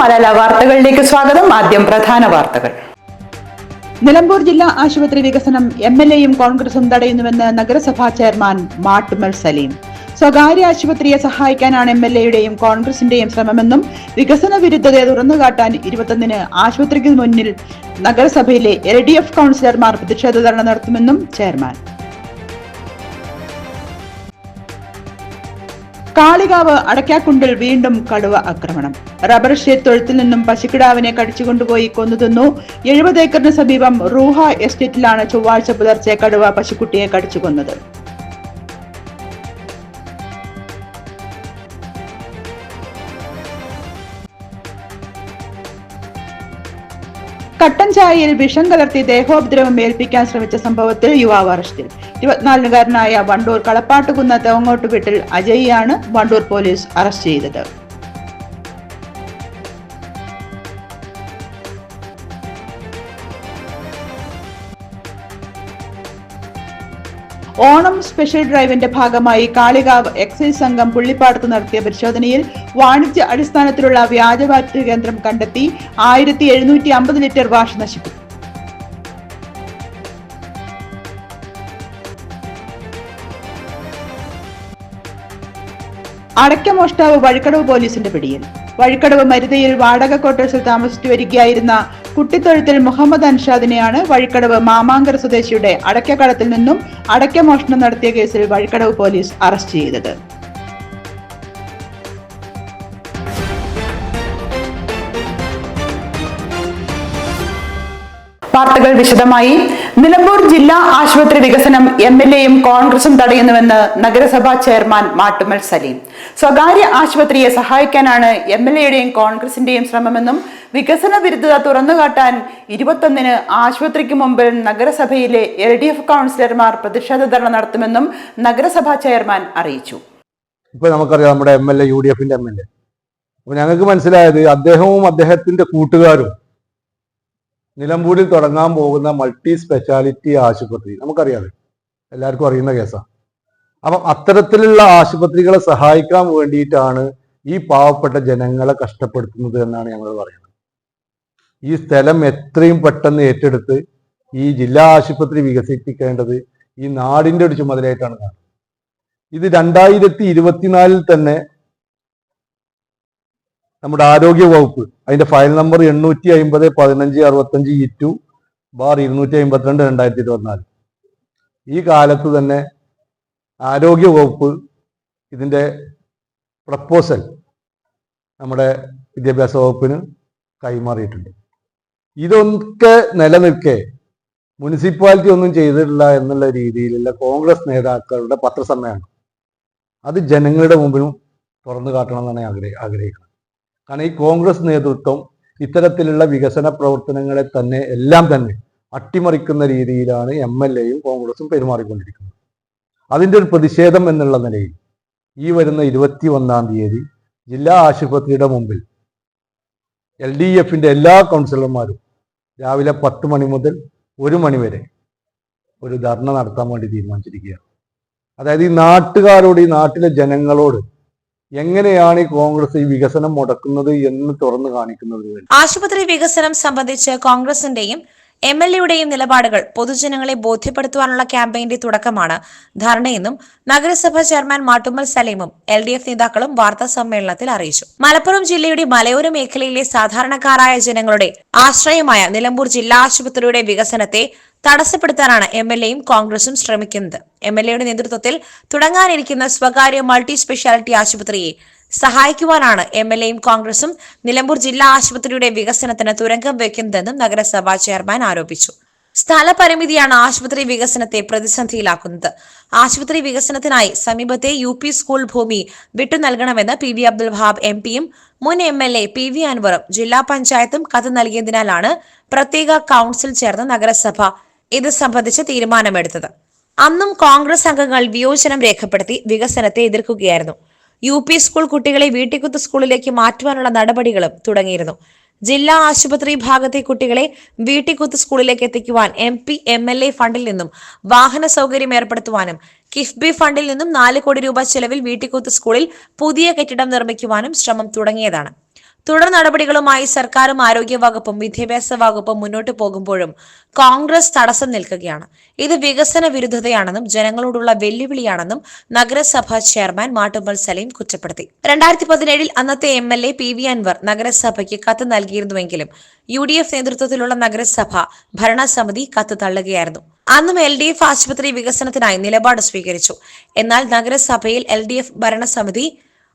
മലയാള വാർത്തകളിലേക്ക് സ്വാഗതം. ആദ്യം പ്രധാന വാർത്തകൾ. നിലമ്പൂർ ജില്ലാ ആശുപത്രി വികസനം എംഎൽഎയും കോൺഗ്രസും തടയുന്നുവെന്ന് നഗരസഭാ ചെയർമാൻ മാട്ടുമ്മൽ സലീം. സ്വകാര്യ ആശുപത്രിയെ സഹായിക്കാനാണ് എംഎൽഎയുടെയും കോൺഗ്രസിന്റെയും ശ്രമമെന്നും വികസന വിരുദ്ധതയെ തുറന്നുകാട്ടാൻ 21-ന് ആശുപത്രിക്ക് മുന്നിൽ നഗരസഭയിലെ LDF കൗൺസിലർമാർ പ്രതിഷേധ ധർണ നടത്തുമെന്നും ചെയർമാൻ. കാളികാവ് അടയ്ക്കാക്കുണ്ടിൽ വീണ്ടും കടുവ ആക്രമണം. റബ്ബർ ഷീറ്റ് തൊഴുത്തിൽ നിന്നും പശുക്കിടാവിനെ കടിച്ചുകൊണ്ടുപോയി കൊന്നുതിന്നു. 70 ഏക്കറിന് സമീപം റൂഹ എസ്റ്റേറ്റിലാണ് ചൊവ്വാഴ്ച പുലർച്ചെ കടുവ പശുക്കുട്ടിയെ കടിച്ചു കൊന്നത്. കട്ടൻ ചായയിൽ വിഷം കലർത്തി ദേഹോപദ്രവം ഏൽപ്പിക്കാൻ ശ്രമിച്ച സംഭവത്തിൽ യുവാവ് അറസ്റ്റിൽ. 24-കാരനായ വണ്ടൂർ കളപ്പാട്ടുകുന്ന തേങ്ങോട്ട് വീട്ടിൽ അജയ്യാണ് വണ്ടൂർ പോലീസ് അറസ്റ്റ് ചെയ്തത്. ഓണം സ്പെഷ്യൽ ഡ്രൈവിന്റെ ഭാഗമായി കാളികാവ് എക്സൈസ് സംഘം പുള്ളിപ്പാടത്ത് നടത്തിയ പരിശോധനയിൽ വാണിജ്യ അടിസ്ഥാനത്തിലുള്ള വ്യാജ വാറ്റ് കേന്ദ്രം കണ്ടെത്തി 1750 ലിറ്റർ വാഷ് നശിപ്പിച്ചു. അടയ്ക്ക മോഷ്ടാവ് വഴിക്കടവ് പോലീസിന്റെ പിടിയിൽ. വഴിക്കടവ് മരുതയിൽ വാടക ക്വാർട്ടേഴ്സിൽ താമസിച്ചു വരികയായിരുന്ന കുട്ടിത്തൊഴുത്തിൽ മുഹമ്മദ് അൻഷാദിനെയാണ് വഴിക്കടവ് മാമാങ്കര സ്വദേശിയുടെ അടയ്ക്കക്കടത്തിൽ നിന്നും അടയ്ക്ക മോഷണം നടത്തിയ കേസിൽ വഴിക്കടവ് പോലീസ് അറസ്റ്റ് ചെയ്തത്. വാർത്തകൾ വിശദമായി. നിലമ്പൂർ ജില്ലാ ആശുപത്രി വികസനം എംഎൽഎയും കോൺഗ്രസും തടയുന്നുവെന്ന് നഗരസഭാ ചെയർമാൻ മാട്ടുമ്മൽ സലീം. സ്വകാര്യ ആശുപത്രിയെ സഹായിക്കാനാണ് എംഎൽഎയുടെയും കോൺഗ്രസിന്റെയും ശ്രമമെന്നും വികസന വിരുദ്ധത തുറന്നുകാട്ടാൻ 21-ന് ആശുപത്രിക്ക് മുമ്പിൽ നഗരസഭയിലെ LDF കൗൺസിലർമാർ പ്രതിഷേധ ധർണ നടത്തുമെന്നും നഗരസഭാ ചെയർമാൻ അറിയിച്ചു. ഇപ്പൊ നമുക്കറിയാം നമ്മുടെ MLA UDFന്റെ MLA. അപ്പൊ ഞങ്ങൾക്ക് മനസ്സിലായത് അദ്ദേഹവും അദ്ദേഹത്തിന്റെ കൂട്ടുകാരും നിലമ്പൂരിൽ തുടങ്ങാൻ പോകുന്ന മൾട്ടി സ്പെഷ്യാലിറ്റി ആശുപത്രി നമുക്കറിയാതെ എല്ലാവർക്കും അറിയുന്ന കേസാണ്. അപ്പം അത്തരത്തിലുള്ള ആശുപത്രികളെ സഹായിക്കാൻ വേണ്ടിയിട്ടാണ് ഈ പാവപ്പെട്ട ജനങ്ങളെ കഷ്ടപ്പെടുത്തുന്നത് എന്നാണ് ഞങ്ങൾ പറയുന്നത്. ഈ സ്ഥലം എത്രയും പെട്ടെന്ന് ഏറ്റെടുത്ത് ഈ ജില്ലാ ആശുപത്രി വികസിപ്പിക്കേണ്ടത് ഈ നാടിൻ്റെ ഒരു ചുമതലയായിട്ടാണ് കാണുന്നത്. ഇത് 2024 തന്നെ നമ്മുടെ ആരോഗ്യ വകുപ്പ് അതിന്റെ ഫയൽ നമ്പർ 850-1565-2/252/2024 ഈ കാലത്ത് തന്നെ ആരോഗ്യ വകുപ്പ് ഇതിന്റെ പ്രപ്പോസൽ നമ്മുടെ വിദ്യാഭ്യാസ വകുപ്പിന് കൈമാറിയിട്ടുണ്ട്. ഇതൊക്കെ നിലനിൽക്കെ മുനിസിപ്പാലിറ്റി ഒന്നും ചെയ്തിട്ടില്ല എന്നുള്ള രീതിയിലുള്ള കോൺഗ്രസ് നേതാക്കളുടെ പത്രസമ്മേളനം അത് ജനങ്ങളുടെ മുമ്പിലും തുറന്നു കാട്ടണം എന്നാണ് ആഗ്രഹിക്കുന്നത്. കാരണം ഈ കോൺഗ്രസ് നേതൃത്വം ഇത്തരത്തിലുള്ള വികസന പ്രവർത്തനങ്ങളെ എല്ലാം തന്നെ അട്ടിമറിക്കുന്ന രീതിയിലാണ് MLAയും കോൺഗ്രസും പെരുമാറിക്കൊണ്ടിരിക്കുന്നത്. അതിൻ്റെ ഒരു പ്രതിഷേധം എന്നുള്ള നിലയിൽ ഈ വരുന്ന 21-ാം തീയതി ജില്ലാ ആശുപത്രിയുടെ മുമ്പിൽ LDFന്റെ എല്ലാ കൗൺസിലർമാരും രാവിലെ 10 മണി മുതൽ 1 മണി വരെ ഒരു ധർണ നടത്താൻ വേണ്ടി തീരുമാനിച്ചിരിക്കുകയാണ്. അതായത് ഈ നാട്ടുകാരോട്, ഈ നാട്ടിലെ ജനങ്ങളോട് എങ്ങനെയാണ് ഈ കോൺഗ്രസ് ഈ വികസനം മുടക്കുന്നത് എന്ന് തുറന്നു കാണിക്കുന്നത്. ആശുപത്രി വികസനം സംബന്ധിച്ച് കോൺഗ്രസിന്റെയും MLAയുടെയും നിലപാടുകൾ പൊതുജനങ്ങളെ ബോധ്യപ്പെടുത്തുവാനുള്ള ക്യാമ്പയിന്റെ തുടക്കമാണ് ധർണയെന്നും നഗരസഭാ ചെയർമാൻ മാട്ടുമ്മൽ സലീമും LDF നേതാക്കളും വാർത്താ സമ്മേളനത്തിൽ അറിയിച്ചു. മലപ്പുറം ജില്ലയുടെ മലയോര മേഖലയിലെ സാധാരണക്കാരായ ജനങ്ങളുടെ ആശ്രയമായ നിലമ്പൂർ ജില്ലാ ആശുപത്രിയുടെ വികസനത്തെ തടസ്സപ്പെടുത്താനാണ് MLAയും കോൺഗ്രസും ശ്രമിക്കുന്നത്. MLAയുടെ നേതൃത്വത്തിൽ തുടങ്ങാനിരിക്കുന്ന സ്വകാര്യ മൾട്ടി സ്പെഷ്യാലിറ്റി ആശുപത്രിയെ സഹായിക്കുവാനാണ് MLAയും കോൺഗ്രസും നിലമ്പൂർ ജില്ലാ ആശുപത്രിയുടെ വികസനത്തിന് തുരങ്കം വയ്ക്കുന്നതെന്നും നഗരസഭാ ചെയർമാൻ ആരോപിച്ചു. സ്ഥലപരിമിതിയാണ് ആശുപത്രി വികസനത്തെ പ്രതിസന്ധിയിലാക്കുന്നത്. ആശുപത്രി വികസനത്തിനായി സമീപത്തെ UP സ്കൂൾ ഭൂമി വിട്ടു നൽകണമെന്ന് PV അബ്ദുൽ വഹാബ് MPയും മുൻ MLA PV അൻവറും ജില്ലാ പഞ്ചായത്തും കത്ത് നൽകിയതിനാലാണ് പ്രത്യേക കൗൺസിൽ ചേർന്ന് നഗരസഭ ഇത് സംബന്ധിച്ച് തീരുമാനമെടുത്തത്. അന്നും കോൺഗ്രസ് അംഗങ്ങൾ വിയോജനം രേഖപ്പെടുത്തി വികസനത്തെ എതിർക്കുകയായിരുന്നു. UP സ്കൂൾ കുട്ടികളെ വീട്ടിക്കുത്ത് സ്കൂളിലേക്ക് മാറ്റുവാനുള്ള നടപടികളും തുടങ്ങിയിരുന്നു. ജില്ലാ ആശുപത്രി ഭാഗത്തെ കുട്ടികളെ വീട്ടിക്കുത്ത് സ്കൂളിലേക്ക് എത്തിക്കുവാൻ MP MLA ഫണ്ടിൽ നിന്നും വാഹന സൗകര്യം ഏർപ്പെടുത്തുവാനും കിഫ്ബി ഫണ്ടിൽ നിന്നും 4 കോടി രൂപ ചെലവിൽ വീട്ടിക്കുത്ത് സ്കൂളിൽ പുതിയ കെട്ടിടം നിർമ്മിക്കുവാനും ശ്രമം തുടങ്ങിയതാണ്. തുടർ നടപടികളുമായി സർക്കാരും ആരോഗ്യ വകുപ്പും വിദ്യാഭ്യാസ വകുപ്പും മുന്നോട്ട് പോകുമ്പോഴും കോൺഗ്രസ് തടസ്സം നിൽക്കുകയാണ്. ഇത് വികസന വിരുദ്ധതയാണെന്നും ജനങ്ങളോടുള്ള വെല്ലുവിളിയാണെന്നും നഗരസഭാ ചെയർമാൻ മാട്ടുമ്മൽ സലീം കുറ്റപ്പെടുത്തി. 2017 അന്നത്തെ MLA PV അൻവർ നഗരസഭയ്ക്ക് കത്ത് നൽകിയിരുന്നുവെങ്കിലും UDF നേതൃത്വത്തിലുള്ള നഗരസഭ ഭരണസമിതി കത്ത് തള്ളുകയായിരുന്നു. അന്നും LDF ആശുപത്രി വികസനത്തിനായി നിലപാട് സ്വീകരിച്ചു. എന്നാൽ നഗരസഭയിൽ LDF ഭരണസമിതി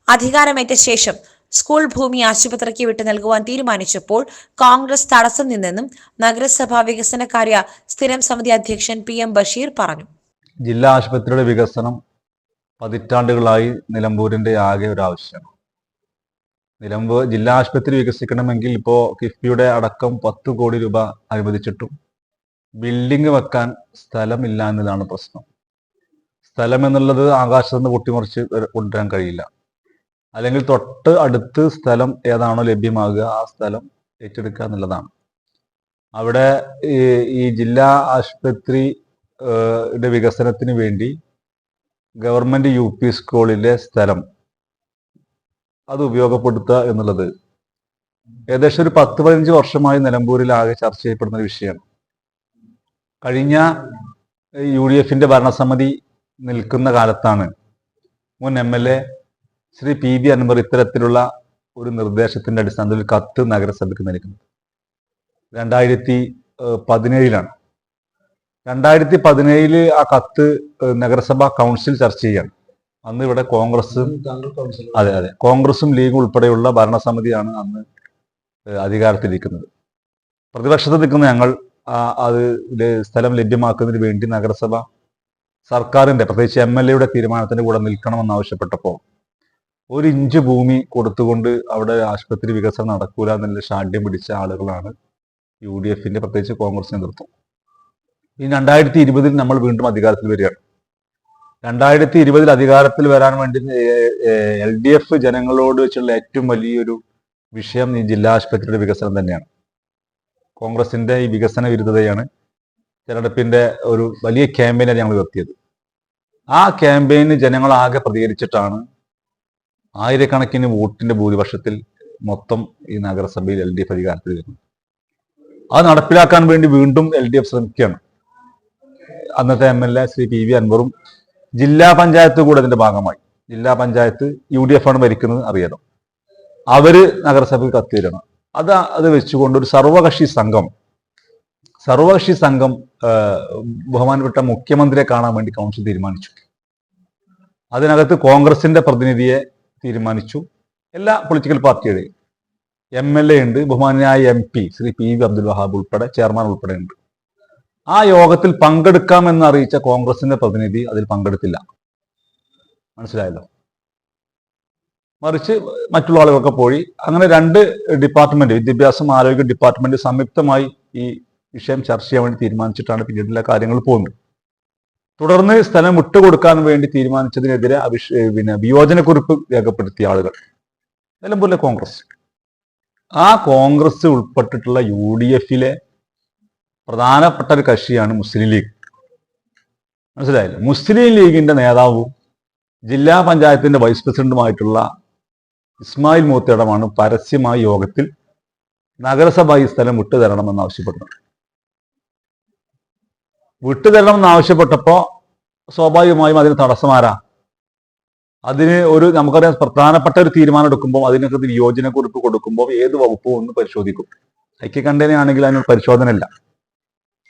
അധികാരമേറ്റ ശേഷം സ്കൂൾ ഭൂമി ആശുപത്രിക്ക് വിട്ടു നൽകുവാൻ തീരുമാനിച്ചപ്പോൾ കോൺഗ്രസ് തടസ്സം നിന്നെന്നും നഗരസഭാ വികസനകാര്യ സ്ഥിരം സമിതി അധ്യക്ഷൻ PM ബഷീർ പറഞ്ഞു. ജില്ലാ ആശുപത്രിയുടെ വികസനം പതിറ്റാണ്ടുകളായി നിലമ്പൂരിന്റെ ആകെ ഒരു ആവശ്യമാണ്. നിലമ്പൂർ ജില്ലാ ആശുപത്രി വികസിക്കണമെങ്കിൽ ഇപ്പോൾ കിഫ്ബിയുടെ അടക്കം 10 കോടി രൂപ അനുവദിച്ചിട്ടും ബിൽഡിംഗ് വെക്കാൻ സ്ഥലമില്ല എന്നതാണ് പ്രശ്നം. സ്ഥലം എന്നുള്ളത് ആകാശത്ത് നിന്ന് പൊട്ടിമറിച്ച് കൊണ്ടുവരാൻ കഴിയില്ല. അല്ലെങ്കിൽ തൊട്ട് അടുത്ത് സ്ഥലം ഏതാണോ ലഭ്യമാകുക ആ സ്ഥലം ഏറ്റെടുക്കുക എന്നുള്ളതാണ്. അവിടെ ഈ ജില്ലാ ആശുപത്രി വികസനത്തിന് വേണ്ടി ഗവൺമെന്റ് UP സ്കൂളിലെ സ്ഥലം അത് ഉപയോഗപ്പെടുത്തുക എന്നുള്ളത് ഏകദേശം ഒരു 10-15 വർഷമായി നിലമ്പൂരിൽ ആകെ ചർച്ച ചെയ്യപ്പെടുന്ന ഒരു വിഷയമാണ്. കഴിഞ്ഞ UDFന്റെ ഭരണസമിതി നിൽക്കുന്ന കാലത്താണ് മുൻ MLA ശ്രീ PV അൻവർ ഇത്തരത്തിലുള്ള ഒരു നിർദ്ദേശത്തിന്റെ അടിസ്ഥാനത്തിൽ കത്ത് നഗരസഭയ്ക്ക് നൽകുന്നത്. 2017 2017 ആ കത്ത് നഗരസഭാ കൗൺസിൽ ചർച്ച ചെയ്യാണ്. അന്ന് ഇവിടെ കോൺഗ്രസും കോൺഗ്രസും ലീഗും ഉൾപ്പെടെയുള്ള ഭരണസമിതിയാണ് അന്ന് അധികാരത്തിലിരിക്കുന്നത്. പ്രതിപക്ഷത്ത് നിൽക്കുന്ന ഞങ്ങൾ അത് സ്ഥലം ലഭ്യമാക്കുന്നതിന് വേണ്ടി നഗരസഭ സർക്കാരിന്റെ പ്രത്യേകിച്ച് MLAയുടെ തീരുമാനത്തിന്റെ കൂടെ നിൽക്കണമെന്നാവശ്യപ്പെട്ടപ്പോൾ 1 ഇഞ്ച് ഭൂമി കൊടുത്തുകൊണ്ട് അവിടെ ആശുപത്രി വികസനം നടക്കൂല എന്നുള്ള ഷാഠ്യം പിടിച്ച ആളുകളാണ് UDFന്റെ പ്രത്യേകിച്ച് കോൺഗ്രസ് നേതൃത്വം. ഈ 2020 നമ്മൾ വീണ്ടും അധികാരത്തിൽ വരികയാണ്. 2020 അധികാരത്തിൽ വരാൻ വേണ്ടി LDF ജനങ്ങളോട് വെച്ചുള്ള ഏറ്റവും വലിയൊരു വിഷയം ഈ ജില്ലാ ആശുപത്രിയുടെ വികസനം തന്നെയാണ്. കോൺഗ്രസിന്റെ ഈ വികസന വിരുദ്ധതയാണ് തെരഞ്ഞെടുപ്പിന്റെ ഒരു വലിയ ക്യാമ്പയിനാണ് ഞങ്ങൾ ഉയർത്തിയത്. ആ ക്യാമ്പയിന് ജനങ്ങളാകെ പ്രതികരിച്ചിട്ടാണ് ആയിരക്കണക്കിന് വോട്ടിന്റെ ഭൂരിപക്ഷത്തിൽ മൊത്തം ഈ നഗരസഭയിൽ LDF അധികാരത്തിൽ വരുന്നത്. അത് നടപ്പിലാക്കാൻ വേണ്ടി വീണ്ടും LDF ശ്രമിക്കുകയാണ്. അന്നത്തെ MLA ശ്രീ PV അൻവറും ജില്ലാ പഞ്ചായത്ത് കൂടെ അതിന്റെ ഭാഗമായി, ജില്ലാ പഞ്ചായത്ത് UDF ആണ് ഭരിക്കുന്നത് അറിയാലോ, അവര് നഗരസഭയ്ക്ക് കത്ത് തരണം. അത് വെച്ചുകൊണ്ട് ഒരു സർവകക്ഷി സംഘം ബഹുമാനപ്പെട്ട മുഖ്യമന്ത്രിയെ കാണാൻ വേണ്ടി കൗൺസിൽ തീരുമാനിച്ചു. അതിനകത്ത് കോൺഗ്രസിന്റെ പ്രതിനിധിയെ തീരുമാനിച്ചു. എല്ലാ പൊളിറ്റിക്കൽ പാർട്ടിയുടെയും MLA ഉണ്ട്, ബഹുമാനായ MP ശ്രീ PV അബ്ദുൽ വഹാബ് ഉൾപ്പെടെ ചെയർമാൻ ഉൾപ്പെടെ ഉണ്ട്. ആ യോഗത്തിൽ പങ്കെടുക്കാമെന്ന് അറിയിച്ച കോൺഗ്രസിന്റെ പ്രതിനിധി അതിൽ പങ്കെടുത്തില്ല. മനസ്സിലായല്ലോ. മറിച്ച് മറ്റുള്ള ആളുകളൊക്കെ പോയി. അങ്ങനെ 2 ഡിപ്പാർട്ട്മെന്റ്, വിദ്യാഭ്യാസം ആരോഗ്യ ഡിപ്പാർട്ട്മെന്റ് സംയുക്തമായി ഈ വിഷയം ചർച്ച ചെയ്യാൻ വേണ്ടി തീരുമാനിച്ചിട്ടാണ് പിന്നീടുള്ള കാര്യങ്ങൾ പോകുന്നത്. തുടർന്ന് സ്ഥലം വിട്ടുകൊടുക്കാൻ വേണ്ടി തീരുമാനിച്ചതിനെതിരെ വിയോജനക്കുറിപ്പ് രേഖപ്പെടുത്തിയ ആളുകൾ നിലമ്പൂരിലെ കോൺഗ്രസ്, ആ കോൺഗ്രസ് ഉൾപ്പെട്ടിട്ടുള്ള UDFലെ പ്രധാനപ്പെട്ട ഒരു കക്ഷിയാണ് മുസ്ലിം ലീഗ്. മനസ്സിലായില്ല. മുസ്ലിം ലീഗിന്റെ നേതാവും ജില്ലാ പഞ്ചായത്തിന്റെ വൈസ് പ്രസിഡന്റുമായിട്ടുള്ള ഇസ്മായിൽ മൂത്തേടമാണ് പരസ്യമായ യോഗത്തിൽ നഗരസഭ ഈ സ്ഥലം വിട്ടുതരണമെന്ന് ആവശ്യപ്പെടുന്നത്. വിട്ടുതരണമെന്നാവശ്യപ്പെട്ടപ്പോൾ സ്വാഭാവികമായും അതിന് തടസ്സമാരാ. അതിന് നമുക്കറിയാം, പ്രധാനപ്പെട്ട ഒരു തീരുമാനം എടുക്കുമ്പോൾ അതിനൊക്കെ വിയോജനക്കുറിപ്പ് കൊടുക്കുമ്പോൾ ഏത് വകുപ്പും ഒന്ന് പരിശോധിക്കും. ഐക്യകണ്ഠേനയാണെങ്കിൽ അതിനൊരു പരിശോധന ഇല്ല.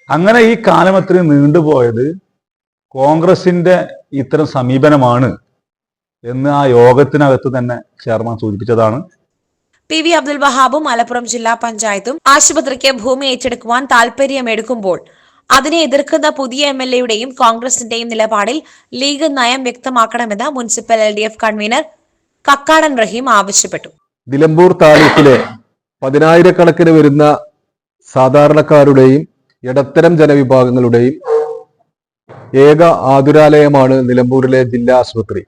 അങ്ങനെ ഈ കാലം അത്രയും നീണ്ടുപോയത് കോൺഗ്രസിന്റെ ഇത്തരം സമീപനമാണ് എന്ന് ആ യോഗത്തിനകത്ത് തന്നെ ചെയർമാൻ സൂചിപ്പിച്ചതാണ്. PV അബ്ദുൽ വഹാബും മലപ്പുറം ജില്ലാ പഞ്ചായത്തും ആശുപത്രിക്ക് ഭൂമി ഏറ്റെടുക്കുവാൻ താൽപര്യമെടുക്കുമ്പോൾ അതിനെ എതിർക്കുന്ന പുതിയ MLAയുടെയും കോൺഗ്രസിന്റെയും നിലപാടിൽ ലീഗ് നയം വ്യക്തമാക്കണമെന്ന് മുനിസിപ്പൽ LDF കൺവീനർ കക്കാടൻ റഹീം ആവശ്യപ്പെട്ടു. നിലമ്പൂർ താലൂക്കിലെ 10,000-കണക്കിന് വരുന്ന സാധാരണക്കാരുടെയും ഇടത്തരം ജനവിഭാഗങ്ങളുടെയും ഏക ആതുരാലയമാണ് നിലമ്പൂരിലെ ജില്ലാ ആശുപത്രി.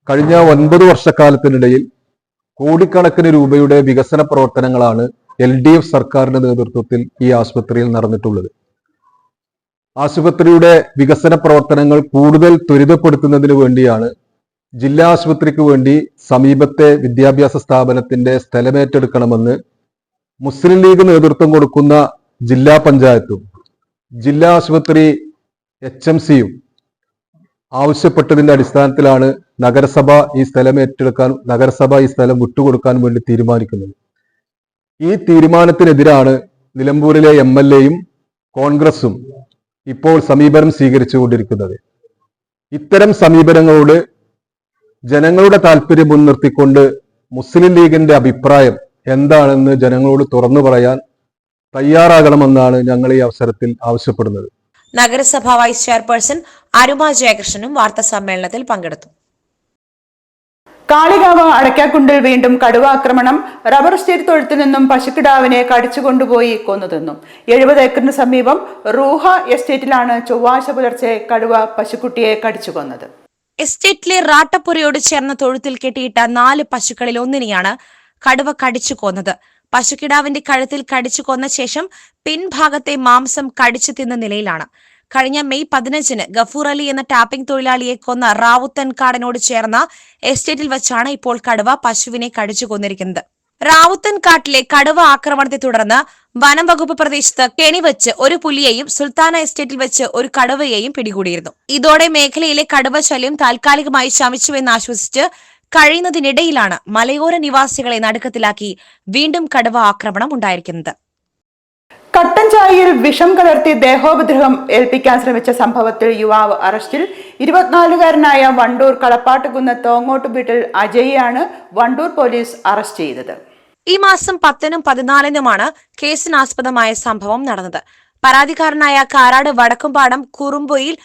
കഴിഞ്ഞ 9 വർഷക്കാലത്തിനിടയിൽ കോടിക്കണക്കിന് രൂപയുടെ വികസന പ്രവർത്തനങ്ങളാണ് LDF സർക്കാരിന്റെ നേതൃത്വത്തിൽ ഈ ആശുപത്രിയിൽ നടന്നിട്ടുള്ളത്. ആശുപത്രിയുടെ വികസന പ്രവർത്തനങ്ങൾ കൂടുതൽ ത്വരിതപ്പെടുത്തുന്നതിന് വേണ്ടിയാണ് ജില്ലാ ആശുപത്രിക്ക് വേണ്ടി സമീപത്തെ വിദ്യാഭ്യാസ സ്ഥാപനത്തിന്റെ സ്ഥലമേറ്റെടുക്കണമെന്ന് മുസ്ലിം ലീഗ് നേതൃത്വം കൊടുക്കുന്ന ജില്ലാ പഞ്ചായത്തും ജില്ലാ ആശുപത്രി HMCയും ആവശ്യപ്പെട്ടതിന്റെ അടിസ്ഥാനത്തിലാണ് നഗരസഭ ഈ സ്ഥലം വിട്ടുകൊടുക്കാൻ വേണ്ടി തീരുമാനിക്കുന്നത്. ഈ തീരുമാനത്തിനെതിരാണ് നിലമ്പൂരിലെ MLAയും കോൺഗ്രസും ഇപ്പോൾ സമീപനം സ്വീകരിച്ചുകൊണ്ടിരിക്കുന്നത്. ഇത്തരം സമീപനങ്ങളോട് ജനങ്ങളുടെ താല്പര്യം മുൻനിർത്തിക്കൊണ്ട് മുസ്ലിം ലീഗിന്റെ അഭിപ്രായം എന്താണെന്ന് ജനങ്ങളോട് തുറന്നു പറയാൻ തയ്യാറാകണമെന്നാണ് ഞങ്ങൾ ഈ അവസരത്തിൽ ആവശ്യപ്പെടുന്നത്. നഗരസഭാ വൈസ് ചെയർപേഴ്സൺ അരുമ ജയകൃഷ്ണനും വാർത്താ സമ്മേളനത്തിൽ പങ്കെടുത്തു. കാളികാവ് അടയ്ക്കാക്കുണ്ടിൽ വീണ്ടും കടുവ ആക്രമണം. റബ്ബർ എസ്റ്റേറ്റ് തൊഴുത്തിൽ നിന്നും പശുക്കിടാവിനെ കടിച്ചുകൊണ്ടുപോയി കൊന്നുതിന്നു. 70 ഏക്കറിന് സമീപം റൂഹ എസ്റ്റേറ്റിലാണ് ചൊവ്വാഴ്ച പുലർച്ചെ കടുവ പശുക്കുട്ടിയെ കടിച്ചു കൊന്നത്. എസ്റ്റേറ്റിലെ റാട്ടപ്പുരയോട് ചേർന്ന തൊഴുത്തിൽ കെട്ടിയിട്ട 4 പശുക്കളിൽ ഒന്നിനെയാണ് കടുവ കടിച്ചു കൊന്നത്. പശുക്കിടാവിന്റെ കഴുത്തിൽ കടിച്ചു കൊന്ന ശേഷം പിൻഭാഗത്തെ മാംസം കടിച്ചു തിന്ന നിലയിലാണ്. കഴിഞ്ഞ മെയ് 15-ന് ഗഫൂർ അലി എന്ന ടാപ്പിംഗ് തൊഴിലാളിയെ കൊന്ന റാവുത്തൻ കാടിനോട് ചേർന്ന എസ്റ്റേറ്റിൽ വെച്ചാണ് ഇപ്പോൾ കടുവ പശുവിനെ കടിച്ചു കൊന്നിരിക്കുന്നത്. റാവുത്തൻ കാട്ടിലെ കടുവ ആക്രമണത്തെ തുടർന്ന് വനം വകുപ്പ് പ്രദേശത്ത് കെണിവെച്ച് ഒരു പുലിയെയും സുൽത്താന എസ്റ്റേറ്റിൽ വെച്ച് ഒരു കടുവയെയും പിടികൂടിയിരുന്നു. ഇതോടെ മേഖലയിലെ കടുവ ശല്യം താൽക്കാലികമായി ശമിച്ചുവെന്ന് ആശ്വസിച്ച് കഴിയുന്നതിനിടയിലാണ് മലയോര നിവാസികളെ നടുക്കത്തിലാക്കി വീണ്ടും കടുവ ആക്രമണം ഉണ്ടായിരിക്കുന്നത്. കട്ടൻ ചായയിൽ വിഷം കലർത്തി ദേഹോപദ്രവം ഏൽപ്പിക്കാൻ ശ്രമിച്ച സംഭവത്തിൽ യുവാവ് അറസ്റ്റിൽ. 24-കാരനായ വണ്ടൂർ കളപ്പാട്ടുകുന്ന് തോങ്ങോട്ട് വീട്ടിൽ അജയ്യാണ് വണ്ടൂർ പോലീസ് അറസ്റ്റ് ചെയ്തത്. ഈ മാസം 10-നും 14-നുമാണ് കേസിനാസ്പദമായ സംഭവം നടന്നത്. പരാതിക്കാരനായ കാരാട് വടക്കുംപാടം കുറുമ്പൊയിൽ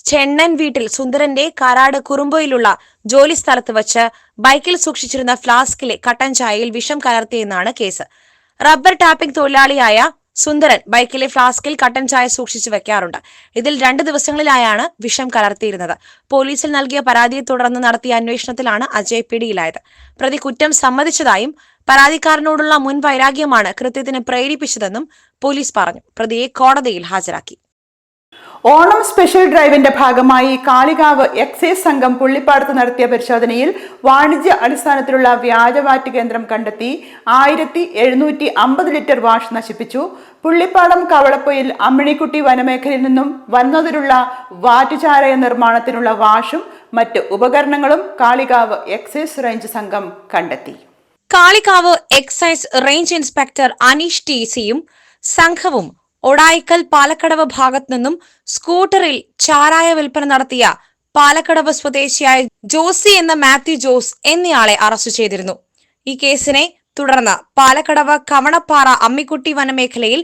ചെണ്ണൻ വീട്ടിൽ സുന്ദരന്റെ കാരാട് കുറുമ്പൊയിലുള്ള ജോലി സ്ഥലത്ത് വച്ച് ബൈക്കിൽ സൂക്ഷിച്ചിരുന്ന ഫ്ലാസ്കിലെ കട്ടൻ ചായയിൽ വിഷം കലർത്തിയെന്നാണ് കേസ്. റബ്ബർ ടാപ്പിംഗ് തൊഴിലാളിയായ സുന്ദരൻ ബൈക്കിലെ ഫ്ലാസ്കിൽ കട്ടൻ ചായ സൂക്ഷിച്ചു വെക്കാറുണ്ട്. ഇതിൽ 2 ദിവസങ്ങളിലായാണ് വിഷം കലർത്തിയിരുന്നത്. പോലീസിൽ നൽകിയ പരാതിയെ തുടർന്ന് നടത്തിയ അന്വേഷണത്തിലാണ് അജയ് പിടിയിലായത്. പ്രതി കുറ്റം സമ്മതിച്ചതായും പരാതിക്കാരനോടുള്ള മുൻ വൈരാഗ്യമാണ് കൃത്യത്തിന് പ്രേരിപ്പിച്ചതെന്നും പോലീസ് പറഞ്ഞു. പ്രതിയെ കോടതിയിൽ ഹാജരാക്കി. ഓണം സ്പെഷ്യൽ ഡ്രൈവിന്റെ ഭാഗമായി കാളികാവ് എക്സൈസ് സംഘം പുള്ളിപ്പാടത്ത് നടത്തിയ പരിശോധനയിൽ വാണിജ്യ അടിസ്ഥാനത്തിലുള്ള വ്യാജ വാറ്റ് കേന്ദ്രം കണ്ടെത്തി 1750 ലിറ്റർ വാഷ് നശിപ്പിച്ചു. പുള്ളിപ്പാടം കവളപ്പൊയിൽ അമ്മിണിക്കുട്ടി വനമേഖലയിൽ നിന്നും വന്നതിലുള്ള വാറ്റുചാരായ നിർമ്മാണത്തിനുള്ള വാഷും മറ്റ് ഉപകരണങ്ങളും കാളികാവ് എക്സൈസ് റേഞ്ച് സംഘം കണ്ടെത്തി. Kalikavu excise range inspector Aneesh TCയും സംഘവും ഒടായിക്കൽ പാലക്കടവ് ഭാഗത്തു നിന്നും സ്കൂട്ടറിൽ ചാരായ വിൽപ്പന നടത്തിയ പാലക്കടവ് സ്വദേശിയായ ജോസി എന്ന മാത്യു ജോസ് എന്നയാളെ അറസ്റ്റ് ചെയ്തിരുന്നു. ഈ കേസിനെ തുടർന്ന് പാലക്കടവ് കവണപ്പാറ അമ്മിക്കുട്ടി വനമേഖലയിൽ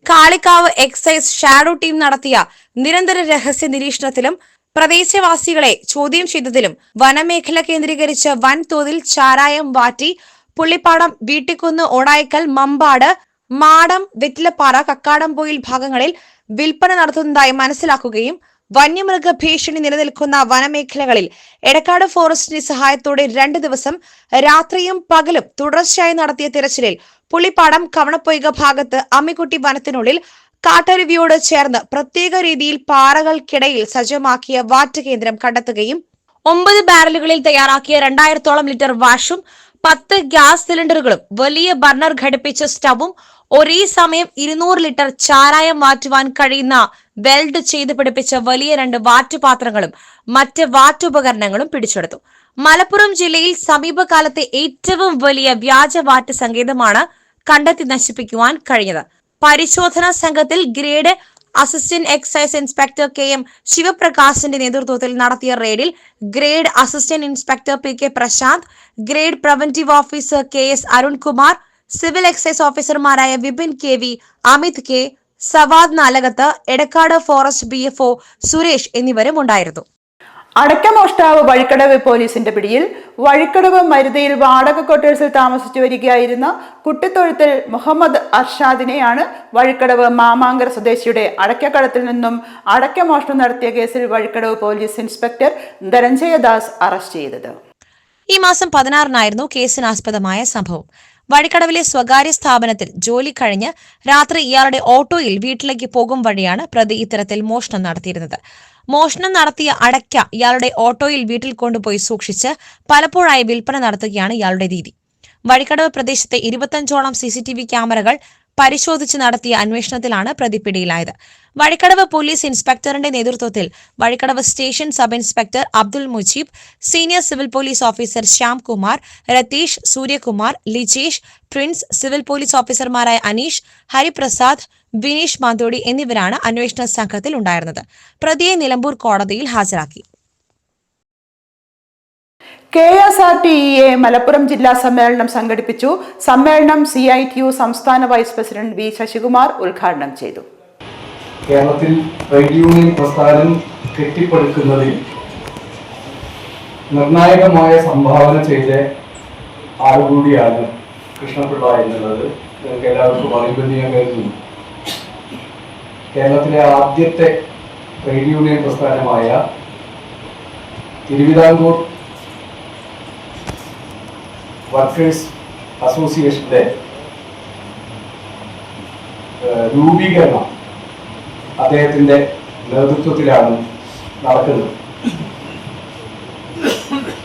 കാളികാവ് എക്സൈസ് ഷാഡോ ടീം നടത്തിയ നിരന്തര രഹസ്യ നിരീക്ഷണത്തിലും പ്രദേശവാസികളെ ചോദ്യം ചെയ്തതിലും വനമേഖല കേന്ദ്രീകരിച്ച് വൻതോതിൽ ചാരായം വാറ്റി പുള്ളിപ്പാടം വീട്ടിക്കുന്ന് ഒടായിക്കൽ മമ്പാട് മാടം വെറ്റിലപ്പാറ കക്കാടംപൊയിൽ ഭാഗങ്ങളിൽ വിൽപ്പന നടത്തുന്നതായി മനസ്സിലാക്കുകയും വന്യമൃഗ ഭീഷണി നിലനിൽക്കുന്ന വനമേഖലകളിൽ എടക്കാട് ഫോറസ്റ്റിന്റെ സഹായത്തോടെ 2 ദിവസം രാത്രിയും പകലും തുടർച്ചയായി നടത്തിയ തിരച്ചിലിൽ പുള്ളിപ്പാടം കവണപ്പൊയ്ക ഭാഗത്ത് അമ്മിക്കുട്ടി വനത്തിനുള്ളിൽ കാട്ടരുവിയോട് ചേർന്ന് പ്രത്യേക രീതിയിൽ പാറകൾക്കിടയിൽ സജ്ജമാക്കിയ വാറ്റ് കേന്ദ്രം കണ്ടെത്തുകയും 9 ബാരലുകളിൽ തയ്യാറാക്കിയ 2000-ഓളം ലിറ്റർ വാഷും 10 ഗ്യാസ് സിലിണ്ടറുകളും വലിയ ബർണർ ഘടിപ്പിച്ച സ്റ്റവും ഒരേ സമയം 200 ലിറ്റർ ചാരായം വാറ്റുവാൻ കഴിയുന്ന വെൽഡ് ചെയ്ത് പിടിപ്പിച്ച വലിയ 2 വാറ്റുപാത്രങ്ങളും മറ്റ് വാറ്റുപകരണങ്ങളും പിടിച്ചെടുത്തു. മലപ്പുറം ജില്ലയിൽ സമീപകാലത്തെ ഏറ്റവും വലിയ വ്യാജ വാറ്റ് സങ്കേതമാണ് കണ്ടെത്തി നശിപ്പിക്കുവാൻ കഴിഞ്ഞത്. പരിശോധനാ സംഘത്തിൽ grade assistant excise inspector KM ശിവപ്രകാശിന്റെ നേതൃത്വത്തിൽ നടത്തിയ റെയ്ഡിൽ grade assistant inspector PK Prasanth, grade preventive officer KS Arunkumar, civil excise ഓഫീസർമാരായ Vipin KV, Amit K, Savad Nalakath, Edakkad forest BFO Suresh എന്നിവരും ഉണ്ടായിരുന്നു. അടയ്ക്കമോഷ്ടാവ് വഴിക്കടവ് പോലീസിന്റെ പിടിയിൽ. വഴിക്കടവ് മരുതയിൽ വാടക ക്വാർട്ടേഴ്സിൽ താമസിച്ചു വരികയായിരുന്ന കുട്ടിത്തൊഴുത്തിൽ മുഹമ്മദ് അർഷാദിനെയാണ് വഴിക്കടവ് മാമാങ്കര സ്വദേശിയുടെ അടയ്ക്കക്കടത്തിൽ നിന്നും അടയ്ക്കമോഷണം നടത്തിയ കേസിൽ Vazhikkadavu police inspector Dhananjayadas arrest ചെയ്തത്. ഈ മാസം 16-നായിരുന്നു കേസിനാസ്പദമായ സംഭവം. വഴിക്കടവിലെ സ്വകാര്യ സ്ഥാപനത്തിൽ ജോലി കഴിഞ്ഞ് രാത്രി ഇയാളുടെ ഓട്ടോയിൽ വീട്ടിലേക്ക് പോകും വഴിയാണ് പ്രതി ഇത്തരത്തിൽ മോഷണം നടത്തിയിരുന്നത്. മോഷണം നടത്തിയ അടയ്ക്ക ഇയാളുടെ ഓട്ടോയിൽ വീട്ടിൽ കൊണ്ടുപോയി സൂക്ഷിച്ച് പലപ്പോഴായി വിൽപ്പന നടത്തുകയാണ് ഇയാളുടെ രീതി. വഴിക്കടവ് പ്രദേശത്തെ 25ഓളം CCTV ക്യാമറകൾ പരിശോധിച്ച് നടത്തിയ അന്വേഷണത്തിലാണ് പ്രതി പിടിയിലായത്. വഴിക്കടവ് പോലീസ് ഇൻസ്പെക്ടറിന്റെ നേതൃത്വത്തിൽ Vazhikkadavu station sub inspector Abdul Mujeeb, senior civil police officer Shyam Kumar, Ratheesh, Suryakumar, Lijesh, Prince, civil police ഓഫീസർമാരായ അനീഷ്, ഹരിപ്രസാദ്, വിനീഷ് മാന്തോടി എന്നിവരാണ് അന്വേഷണ സംഘത്തിൽ ഉണ്ടായിരുന്നത്. പ്രതിയെ നിലമ്പൂർ കോടതിയിൽ ഹാജരാക്കി. KSRTE മലപ്പുറം ജില്ലാ സമ്മേളനം സംഘടിപ്പിച്ചു. സമ്മേളനം CITU സംസ്ഥാന വൈസ് പ്രസിഡന്റ് V ശശികുമാർ ഉദ്ഘാടനം ചെയ്തു. കേരളത്തിൽ ട്രേഡ് യൂണിയൻ പ്രസ്ഥാനം കെട്ടിപ്പടുക്കുന്നതിൽ നിർണായകമായ സംഭാവന ചെയ്ത ആളുകൂടിയാണ് കൃഷ്ണപിള്ള എന്നുള്ളത് നിങ്ങൾക്ക് എല്ലാവർക്കും പറയുമെന്ന് ഞാൻ കരുതുന്നു. കേരളത്തിലെ ആദ്യത്തെ ട്രേഡ് യൂണിയൻ പ്രസ്ഥാനമായ തിരുവിതാംകൂർ വർക്കേഴ്സ് അസോസിയേഷന്റെ രൂപീകരണം അദ്ദേഹത്തിന്റെ നേതൃത്വത്തിലാണ് നടക്കുന്നത്.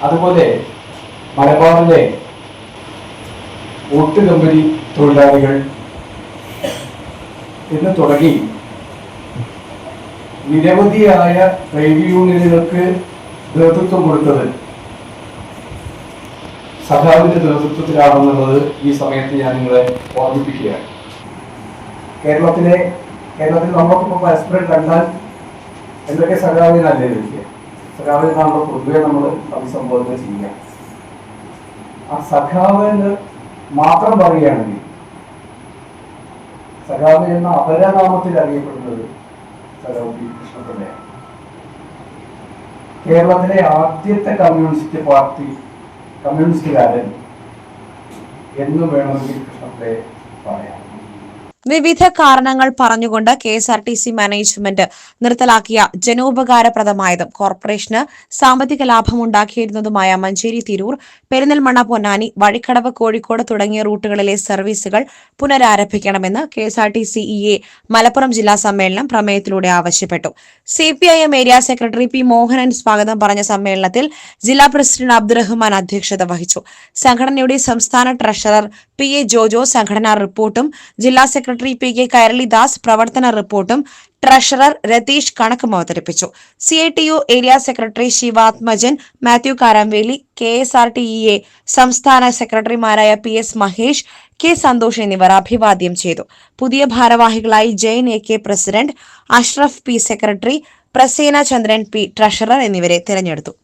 അതുപോലെ മലബാറിലെ ഓട്ട് കമ്പനി തൊഴിലാളികൾ എന്ന് തുടങ്ങി നിരവധിയായ ട്രേഡ് യൂണിയനുകൾക്ക് നേതൃത്വം കൊടുത്തത് സഖാവിന്റെ നേതൃത്വത്തിലാണെന്നുള്ളത് ഈ സമയത്ത് ഞാൻ നിങ്ങളെ ഓർമ്മിപ്പിക്കുകയാണ്. കേരളത്തിൽ നമ്മൾക്കിപ്പോൾ പരസ്പരം കണ്ടാൽ എന്തൊക്കെ സഖാവിനല്ലേ വിളിക്കുക, സഖാവിനാണല്ലോ പൊതുവെ നമ്മൾ അഭിസംബോധന ചെയ്യുക. ആ സഖാവിന് മാത്രം പറയുകയാണെങ്കിൽ സഖാവ് എന്ന അപരനാമത്തിൽ അറിയപ്പെടുന്നത് സഖാവ് പി കൃഷ്ണപിള്ളയാണ്. കേരളത്തിലെ ആദ്യത്തെ കമ്മ്യൂണിസ്റ്റുകാരൻ എന്നും വേണമെങ്കിൽ കൃഷ്ണപിള്ളയെ പറയാം. വിവിധ കാരണങ്ങൾ പറഞ്ഞുകൊണ്ട് KSRTC മാനേജ്മെന്റ് നിർത്തലാക്കിയ ജനോപകാരപ്രദമായതും കോർപ്പറേഷന് സാമ്പത്തിക ലാഭമുണ്ടാക്കിയിരുന്നതുമായ മഞ്ചേരി, തിരൂർ, പെരിന്തൽമണ്ണ, പൊന്നാനി, വഴിക്കടവ്, കോഴിക്കോട് തുടങ്ങിയ റൂട്ടുകളിലെ സർവീസുകൾ പുനരാരംഭിക്കണമെന്ന് KSRTCEA മലപ്പുറം ജില്ലാ സമ്മേളനം പ്രമേയത്തിലൂടെ ആവശ്യപ്പെട്ടു. CPIM area secretary P Mohanan സ്വാഗതം പറഞ്ഞ സമ്മേളനത്തിൽ ജില്ലാ പ്രസിഡന്റ് അബ്ദുറഹ്മാൻ അധ്യക്ഷത വഹിച്ചു. സംഘടനയുടെ സംസ്ഥാന ട്രഷറർ PA ജോജോ സംഘടനാ റിപ്പോർട്ടും ജില്ലാ സെക്രട്ടറി PK കൈരളിദാസ് പ്രവർത്തന റിപ്പോർട്ടും ട്രഷറർ രതീഷ് കണക്കും അവതരിപ്പിച്ചു. CITU area secretary Sivathmajan, Mathew Karamveli, KSRTEA സംസ്ഥാന സെക്രട്ടറിമാരായ PS മഹേഷ്, K സന്തോഷ് എന്നിവർ അഭിവാദ്യം ചെയ്തു. പുതിയ ഭാരവാഹികളായി Jayan AK president, Ashraf P secretary, Prasena Chandran P treasurer എന്നിവരെ തിരഞ്ഞെടുത്തു.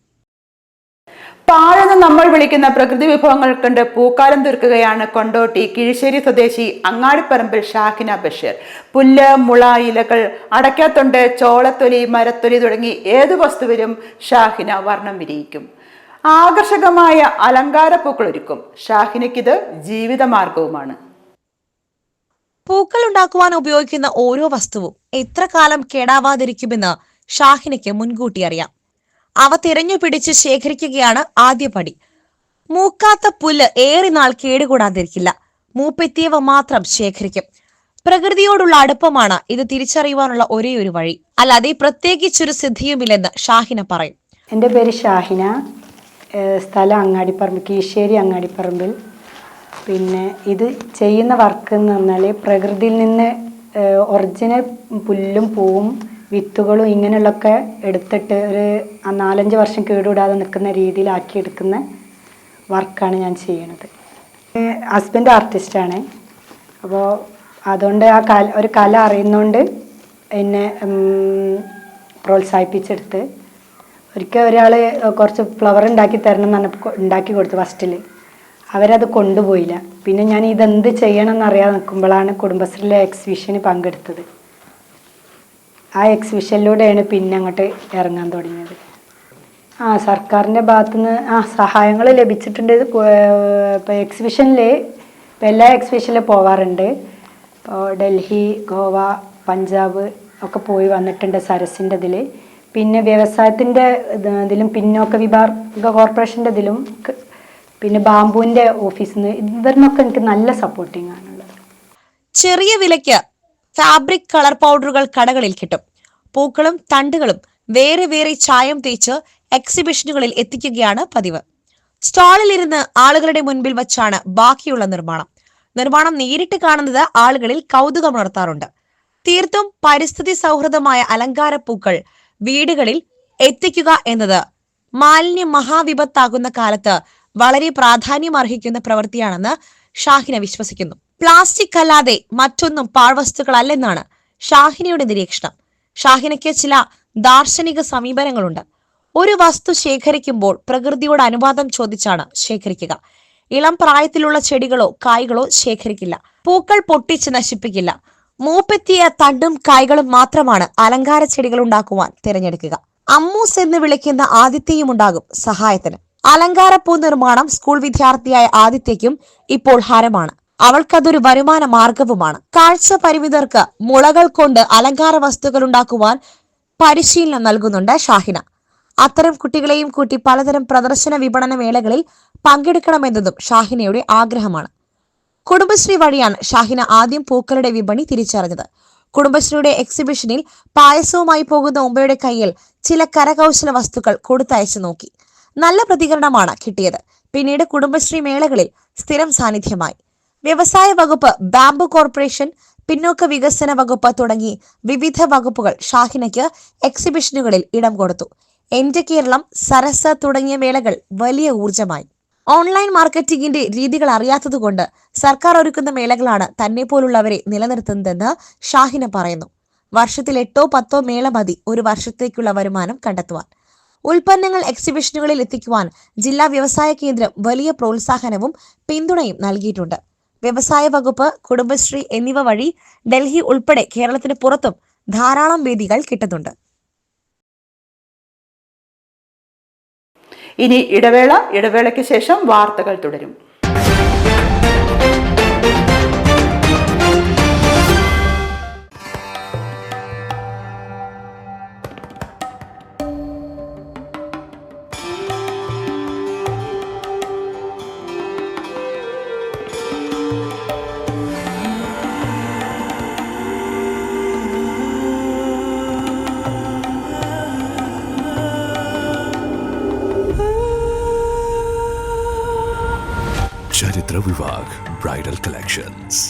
പാഴെന്ന് നമ്മൾ വിളിക്കുന്ന പ്രകൃതി വിഭവങ്ങൾ കൊണ്ട് പൂക്കാലം തീർക്കുകയാണ് കൊണ്ടോട്ടി കിഴിശ്ശേരി സ്വദേശി അങ്ങാടിപ്പറമ്പിൽ ഷാഹിന ബഷീർ. പുല്ല്, മുള, ഇലകൾ, അടയ്ക്കാത്തൊണ്ട്, ചോളത്തൊലി, മരത്തൊലി തുടങ്ങി ഏതു വസ്തുവിലും ഷാഹിന വർണ്ണം വിരിയിക്കും. ആകർഷകമായ അലങ്കാര പൂക്കൾ ഒരുക്കും. ഷാഹിനയ്ക്കിത് ജീവിതമാർഗവുമാണ്. പൂക്കൾ ഉണ്ടാക്കുവാൻ ഉപയോഗിക്കുന്ന ഓരോ വസ്തുവും എത്ര കാലം കേടാവാതിരിക്കുമെന്ന് ഷാഹിനയ്ക്ക് മുൻകൂട്ടി അറിയാം. അവ തിരഞ്ഞു പിടിച്ച് ശേഖരിക്കുകയാണ് ആദ്യപടി. മൂക്കാത്ത പുല്ല് ഏറെ നാൾ കേടുകൂടാതിരിക്കില്ല. മൂപ്പെത്തിയവ മാത്രം ശേഖരിക്കും. പ്രകൃതിയോടുള്ള അടുപ്പമാണ് ഇത് തിരിച്ചറിയുവാനുള്ള ഒരേയൊരു വഴി. അല്ലാതെ പ്രത്യേകിച്ചൊരു സിദ്ധിയുമില്ലെന്ന് ഷാഹിന പറയും. എൻ്റെ പേര് ഷാഹിന, സ്ഥലം അങ്ങാടിപ്പറമ്പ്, കീശ്ശേരി അങ്ങാടിപ്പറമ്പിൽ. പിന്നെ ഇത് ചെയ്യുന്ന വർക്ക് എന്ന് പറഞ്ഞാൽ പ്രകൃതിയിൽ നിന്ന് ഒറിജിനൽ പുല്ലും പൂവും വിത്തുകളും ഇങ്ങനെയുള്ളതൊക്കെ എടുത്തിട്ട് ഒരു 4-5 വർഷം കേടുകൂടാതെ നിൽക്കുന്ന രീതിയിലാക്കിയെടുക്കുന്ന വർക്കാണ് ഞാൻ ചെയ്യണത്. ഹസ്ബൻഡ് ആർട്ടിസ്റ്റാണ്. അപ്പോൾ അതുകൊണ്ട് ഒരു കല അറിയുന്നതുകൊണ്ട് എന്നെ പ്രോത്സാഹിപ്പിച്ചെടുത്ത് ഒരിക്കൽ ഒരാൾ കുറച്ച് ഫ്ലവർ ഉണ്ടാക്കി തരണം എന്ന് പറഞ്ഞപ്പോൾ ഉണ്ടാക്കി കൊടുത്തു. ഫസ്റ്റിൽ അവരത് കൊണ്ടുപോയില്ല. പിന്നെ ഞാൻ ഇതെന്ത് ചെയ്യണം എന്നറിയാതെ നിൽക്കുമ്പോഴാണ് കുടുംബശ്രീയിലെ എക്സിബിഷന് പങ്കെടുത്തത്. ആ എക്സിബിഷനിലൂടെയാണ് പിന്നെ അങ്ങോട്ട് ഇറങ്ങാൻ തുടങ്ങിയത്. സർക്കാരിൻ്റെ ഭാഗത്തുനിന്ന് സഹായങ്ങൾ ലഭിച്ചിട്ടുണ്ട്. ഇപ്പോൾ എക്സിബിഷനിൽ എല്ലാ എക്സിബിഷനിലും പോവാറുണ്ട്. ഇപ്പോൾ ഡൽഹി, ഗോവ, പഞ്ചാബ് ഒക്കെ പോയി വന്നിട്ടുണ്ട് സരസിൻ്റെ ഇതിൽ. പിന്നെ വ്യവസായത്തിൻ്റെ ഇതിലും പിന്നോക്ക വിഭാഗ കോർപ്പറേഷൻ്റെ ഇതിലും പിന്നെ ബാംബുവിൻ്റെ ഓഫീസിൽ നിന്ന് ഇവരിനൊക്കെ എനിക്ക് നല്ല സപ്പോർട്ടിങ് ആണുള്ളത്. ചെറിയ വിലയ്ക്ക് ഫാബ്രിക് കളർ പൗഡറുകൾ കടകളിൽ കിട്ടും. പൂക്കളും തണ്ടുകളും വേറെ വേറെ ചായം തേച്ച് എക്സിബിഷനുകളിൽ എത്തിക്കുകയാണ് പതിവ്. സ്റ്റാളിലിരുന്ന് ആളുകളുടെ മുൻപിൽ വച്ചാണ് ബാക്കിയുള്ള നിർമ്മാണം നേരിട്ട് കാണുന്നത് ആളുകളിൽ കൗതുകമുണർത്താറുണ്ട്. തീർത്തും പരിസ്ഥിതി സൗഹൃദമായ അലങ്കാരപ്പൂക്കൾ വീടുകളിൽ എത്തിക്കുക എന്നത് മാലിന്യ മഹാവിപത്താകുന്ന കാലത്ത് വളരെ പ്രാധാന്യമർഹിക്കുന്ന പ്രവൃത്തിയാണെന്ന് ഷാഹിന വിശ്വസിക്കുന്നു. പ്ലാസ്റ്റിക് അല്ലാതെ മറ്റൊന്നും പാഴ്വസ്തുക്കളല്ലെന്നാണ് ഷാഹിനയുടെ നിരീക്ഷണം. ഷാഹിനയ്ക്ക് ചില ദാർശനിക സമീപനങ്ങളുണ്ട്. ഒരു വസ്തു ശേഖരിക്കുമ്പോൾ പ്രകൃതിയോട് അനുവാദം ചോദിച്ചാണ് ശേഖരിക്കുക. ഇളം പ്രായത്തിലുള്ള ചെടികളോ കായ്കളോ ശേഖരിക്കില്ല. പൂക്കൾ പൊട്ടിച്ച് നശിപ്പിക്കില്ല. മൂപ്പെത്തിയ തണ്ടും കായ്കളും മാത്രമാണ് അലങ്കാര ചെടികൾ ഉണ്ടാക്കുവാൻ തിരഞ്ഞെടുക്കുക. അമ്മൂസ് എന്ന് വിളിക്കുന്ന ആദിത്യയും ഉണ്ടാകും സഹായത്തിന്. അലങ്കാരപ്പൂ നിർമ്മാണം സ്കൂൾ വിദ്യാർത്ഥിയായ ആദിത്യയ്ക്കും ഇപ്പോൾ ഹരമാണ്. അവൾക്കതൊരു വരുമാന മാർഗവുമാണ്. കാഴ്ച പരിമിതർക്ക് മുളകൾ കൊണ്ട് അലങ്കാര വസ്തുക്കൾ ഉണ്ടാക്കുവാൻ പരിശീലനം നൽകുന്നുണ്ട് ഷാഹിന. അത്തരം കുട്ടികളെയും കൂട്ടി പലതരം പ്രദർശന വിപണന മേളകളിൽ പങ്കെടുക്കണമെന്നതും ഷാഹിനയുടെ ആഗ്രഹമാണ്. കുടുംബശ്രീ വഴിയാണ് ഷാഹിന ആദ്യം പൂക്കളുടെ വിപണി തിരിച്ചറിഞ്ഞത്. കുടുംബശ്രീയുടെ എക്സിബിഷനിൽ പായസവുമായി പോകുന്ന ഉമ്മയുടെ കയ്യിൽ ചില കരകൗശല വസ്തുക്കൾ കൊടുത്തയച്ചു നോക്കി. നല്ല പ്രതികരണമാണ് കിട്ടിയത്. പിന്നീട് കുടുംബശ്രീ മേളകളിൽ സ്ഥിരം സാന്നിധ്യമായി. വ്യവസായ വകുപ്പ്, ബാംബു കോർപ്പറേഷൻ, പിന്നോക്ക വികസന വകുപ്പ് തുടങ്ങി വിവിധ വകുപ്പുകൾ ഷാഹിനയ്ക്ക് എക്സിബിഷനുകളിൽ ഇടം കൊടുത്തു. എന്റെ കേരളം, സരസ തുടങ്ങിയ മേളകൾ വലിയ ഊർജമായി. ഓൺലൈൻ മാർക്കറ്റിംഗിന്റെ രീതികൾ അറിയാത്തതുകൊണ്ട് സർക്കാർ ഒരുക്കുന്ന മേളകളാണ് തന്നെ പോലുള്ളവരെ നിലനിർത്തുന്നതെന്ന് ഷാഹിന പറയുന്നു. വർഷത്തിൽ 8-10 മേള മതി ഒരു വർഷത്തേക്കുള്ള വരുമാനം കണ്ടെത്തുവാൻ. ഉൽപ്പന്നങ്ങൾ എക്സിബിഷനുകളിൽ എത്തിക്കുവാൻ ജില്ലാ വ്യവസായ കേന്ദ്രം വലിയ പ്രോത്സാഹനവും പിന്തുണയും നൽകിയിട്ടുണ്ട്. വ്യവസായ വകുപ്പ്, കുടുംബശ്രീ എന്നിവ വഴി ഡൽഹി ഉൾപ്പെടെ കേരളത്തിന് പുറത്തും ധാരാളം വേദികൾ കിട്ടുന്നുണ്ട്. ഇനി ഇടവേളയ്ക്ക് ശേഷം വാർത്തകൾ തുടരും. Charithra Vivah bridal collections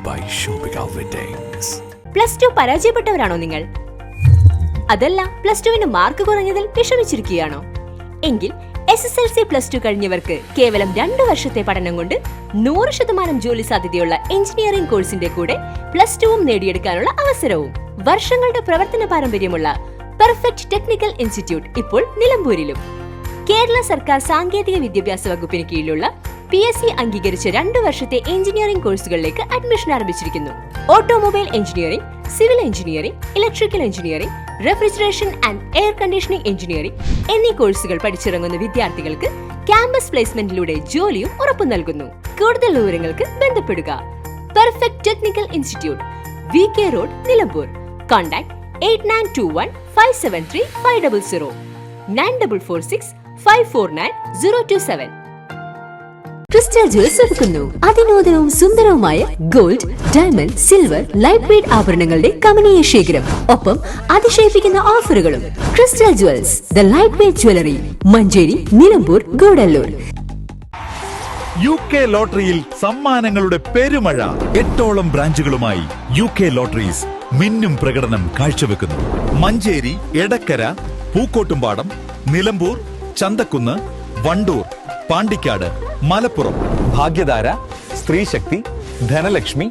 by Shopika weddings. +2 പരാജയപ്പെട്ടവരാണോ നിങ്ങൾ? അതല്ല, +2 മാർക്ക് കുറഞ്ഞതിൽ വിഷമിച്ചിരിക്കുകയാണോ? എങ്കിൽ SSLC +2 കഴിഞ്ഞവർക്ക് കേവലം 2 വർഷത്തെ പഠനം കൊണ്ട് 100% ജോലി സാധ്യതയുള്ള എഞ്ചിനീയറിംഗ് കോഴ്സിന്റെ കൂടെ +2 നേടിയെടുക്കാനുള്ള അവസരവും. വർഷങ്ങളുടെ പ്രവർത്തന പാരമ്പര്യമുള്ള പെർഫെക്റ്റ് ടെക്നിക്കൽ ഇൻസ്റ്റിറ്റ്യൂട്ട് ഇപ്പോൾ നിലമ്പൂരിലും. കേരള സർക്കാർ സാങ്കേതിക വിദ്യാഭ്യാസ വകുപ്പിന് കീഴിലുള്ള PSC അംഗീകരിച്ച 2 വർഷത്തെ എഞ്ചിനീയറിംഗ് കോഴ്സുകളിലേക്ക് അഡ്മിഷൻ ആരംഭിച്ചിരിക്കുന്നു. Automobile engineering, civil engineering, electrical engineering, refrigeration and air conditioning engineering എന്നീ കോഴ്സുകൾ പഠിച്ചിറങ്ങുന്ന വിദ്യാർത്ഥികൾക്ക് ക്യാമ്പസ് പ്ലേസ്മെന്റിലൂടെ ജോലിയും ഉറപ്പു നൽകുന്നു. കൂടുതൽ വിവരങ്ങൾക്ക് ബന്ധപ്പെടുക. Perfect technical institute, VK road, Nilambur. Contact 8921 573 500 9446 549 027. Crystal jewels ഒരുക്കുന്നു അതിനൂതനവും സുന്ദരവുമായ gold, diamond, silver, light weight ആഭരണങ്ങളുടെ കമനീയ ശേഖരം, ഒപ്പം അതിശയിപ്പിക്കുന്ന ഓഫറുകളും. Crystal jewels, the light weight jewellery, Manjeri, Nilambur, Gudalur. UK ലോട്ടറിയിൽ സമ്മാനങ്ങളുടെ പെരുമഴ. 8ഓളം ബ്രാഞ്ചുകളുമായി UK ലോട്ടറീസ് മിന്നും പ്രകടനം കാഴ്ചവെക്കുന്നു. മഞ്ചേരി, എടക്കര, പൂക്കോട്ടുംപാടം, നിലമ്പൂർ, ചന്തക്കുന്ന്, വണ്ടൂർ, പാണ്ടിക്കാട്, മലപ്പുറം. ഭാഗ്യധാര, സ്ത്രീശക്തി, ധനലക്ഷ്മി,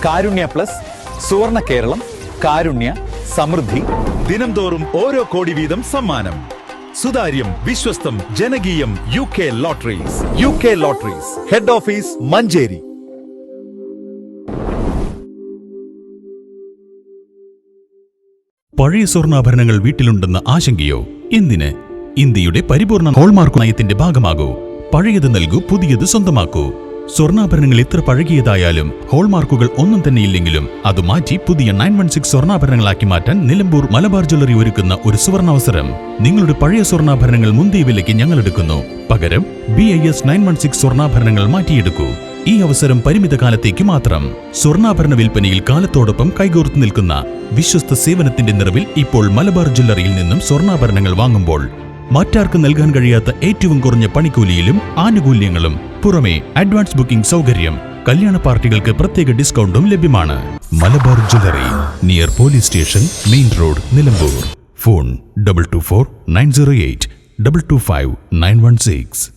കാരുണ്യ പ്ലസ്, സുവർണ കേരളം, കാരുണ്യ, സമൃദ്ധി. ദിനംതോറും ഓരോ കോടി വീതം സമ്മാനം. സുതാര്യം, വിശ്വസ്തം, ജനകീയം. UK lotteries. UK lotteries, head office Manjeri. പഴയ സ്വർണ്ണാഭരണങ്ങൾ വീട്ടിലുണ്ടെന്ന ആശങ്കയോ? എന്തിന്? ഇന്ത്യയുടെ പരിപൂർണ ഹോൾമാർക്ക് നയത്തിന്റെ ഭാഗമാകൂ. പഴയത് നൽകൂ, പുതിയത് സ്വന്തമാക്കൂ. സ്വർണ്ണാഭരണങ്ങൾ എത്ര പഴകിയതായാലും ഹോൾമാർക്കുകൾ ഒന്നും തന്നെയില്ലെങ്കിലും അത് മാറ്റി പുതിയ 916 സ്വർണ്ണാഭരണങ്ങളാക്കി മാറ്റാൻ നിലമ്പൂർ മലബാർ ജ്വല്ലറി ഒരുക്കുന്ന ഒരു സുവർണാവസരം. നിങ്ങളുടെ പഴയ സ്വർണ്ണാഭരണങ്ങൾ മുന്തിയ വിലയ്ക്ക് ഞങ്ങൾ എടുക്കുന്നു. പകരം BIS 916 സ്വർണ്ണാഭരണങ്ങൾ മാറ്റിയെടുക്കൂ. ഈ അവസരം പരിമിത കാലത്തേക്ക് മാത്രം. സ്വർണ്ണാഭരണ വിൽപ്പനയിൽ കാലത്തോടൊപ്പം കൈകോർത്ത് നിൽക്കുന്ന വിശ്വസ്ത സേവനത്തിന്റെ നിറവിൽ ഇപ്പോൾ മലബാർ ജ്വല്ലറിയിൽ നിന്നും സ്വർണ്ണാഭരണങ്ങൾ വാങ്ങുമ്പോൾ മറ്റാർക്കും നൽകാൻ കഴിയാത്ത ഏറ്റവും കുറഞ്ഞ പണിക്കൂലിയിലും ആനുകൂല്യങ്ങളും പുറമെ അഡ്വാൻസ് ബുക്കിംഗ് സൗകര്യം, കല്യാണ പാർട്ടികൾക്ക് പ്രത്യേക ഡിസ്കൗണ്ടും ലഭ്യമാണ്. Malabar jewellery, near police station, main road, Nilambur. Phone 224 908 225 916.